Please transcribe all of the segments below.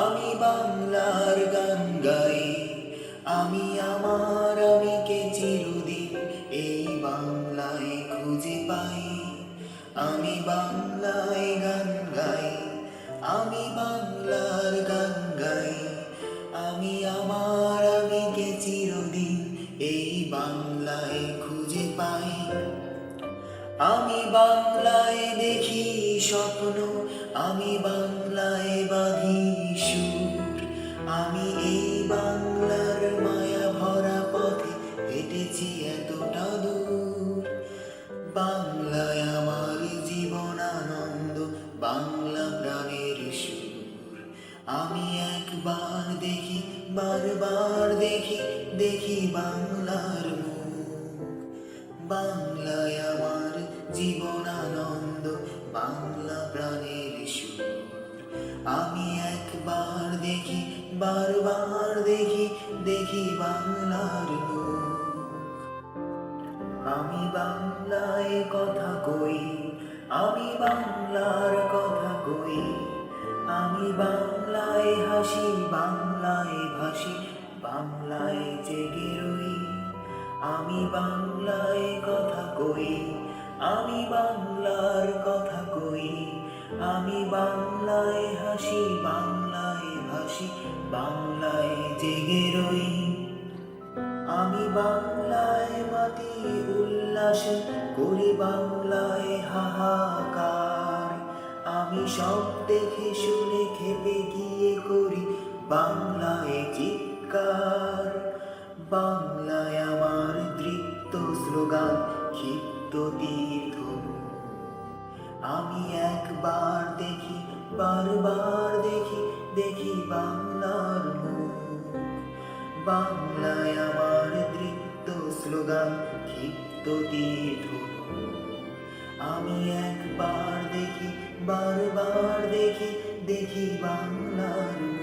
আমি বাংলার গান গাই, আমি আমার আমিকে চিরদিন এই বাংলায় খুঁজে পাই। আমি বাংলায় গান গাই, আমি বাংলার গান গাই, আমি আমার আমিকে চিরদিন এই বাংলায় খুঁজে পাই। আমি বাংলায় দেখি স্বপ্ন, আমি বাংলায় বাঁধি সুর, আমি এই বাংলার মায়া ভরা পথে হেঁটেছি এতটা দূর। বাংলায় আমার জীবন আনন্দ, বাংলা প্রাণের সুর। আমি একবার দেখি, বারবার দেখি, দেখি বাংলার মুখ। বাংলায় আমার জীবন আনন্দ, বাংলা প্রাণের সুর। আমি একবার দেখি, বারবার দেখি, দেখি বাংলার মুখ। আমি বাংলায় কথা কই, আমি বাংলার কথা কই, আমি বাংলায় হাসি, বাংলায় ভাসি, বাংলায় জেগে রই। আমি বাংলায় কথা কই, আমি বাংলার কথা কই, আমি বাংলায় হাসি, বাংলায় ভাসি, বাংলায় জেগে রই। আমি বাংলায় মাতি উল্লাস করি, বাংলায় হাহাকার, আমি সব দেখে শুনে খেপে গিয়ে করি বাংলায় চিৎকার। বাংলায় আমার দৃপ্ত স্লোগান, ক্ষিপ্ত তীর্থ। আমি একবার দেখি, বারবার দেখি, দেখি বাংলার মুখ। বাংলায় আমার দৃপ্ত স্লোগান, ক্ষিপ্ত তীর্থ। আমি একবার দেখি, বারবার দেখি, দেখি বাংলার মুখ।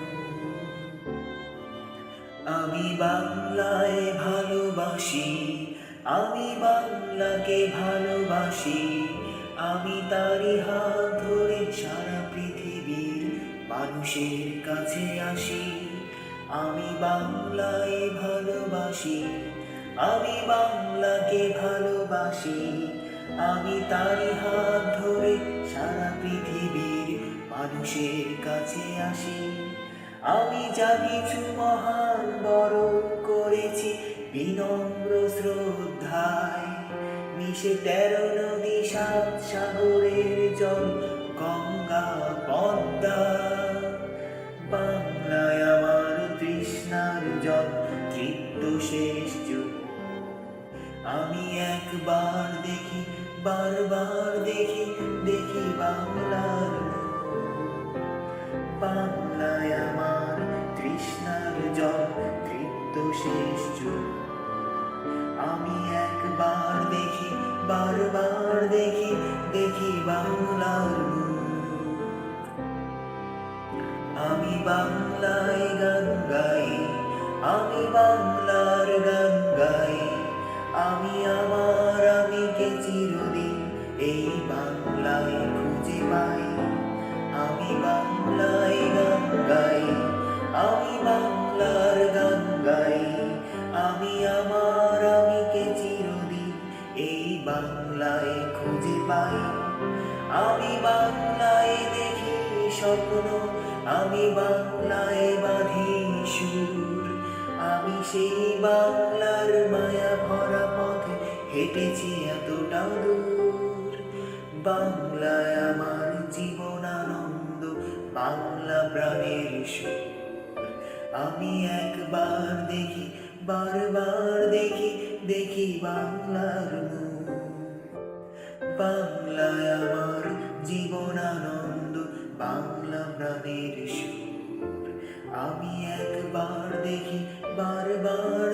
আমি বাংলায় ভালোবাসি, আমি বাংলাকে ভালোবাসি, আমি তারি হাত ধরে সারা পৃথিবীর মানুষের কাছে আসি। আমি বাংলায় ভালোবাসি, আমি বাংলাকে ভালোবাসি, আমি তারি হাত ধরে সারা পৃথিবীর মানুষের কাছে আসি। আমি যা কিছু মহান বরণ করেছি বিনম্র শ্রদ্ধায়, মিশে 13 নদী 7 সাগরের জল, গঙ্গা পদ্মা। বাংলায় আমার তৃষ্ণার জল, তৃপ্ত শেষ যুগ। আমি একবার দেখি, বারবার দেখি, দেখি বাংলার মুখ। বাংলায় আমার তৃষ্ণার জল, তৃপ্ত শেষ যুগ। আমি একবার দেখি, বারবার দেখি, দেখি বাংলার মুখ। আমি বাংলায় গান গাই, আমি বাংলার গান গাই, আমি আমার আমিকে চিরদিন এই বাংলায় খুঁজে পাই। আমি বাংলায় গান গাই, আমি বাংলার গান গাই, আমি আমার আমিকে চিরদিন এই বাংলায় খুঁজে পাই। আমি বাংলায় দেখি স্বপ্ন, আমি বাংলায় বাঁধি সুর, আমি সেই বাংলার মায়া ভরা পথে হেঁটেছি এতটা দূর। বাংলায় আমার জীবন আনন্দ, বাংলা প্রাণের সুর। আমি একবার দেখি, বারবার দেখি, দেখি বাংলার মুখ। বাংলায় আমার জীবন আনন্দ, বাংলা প্রাণের সুর। আমি একবার দেখি, বারবার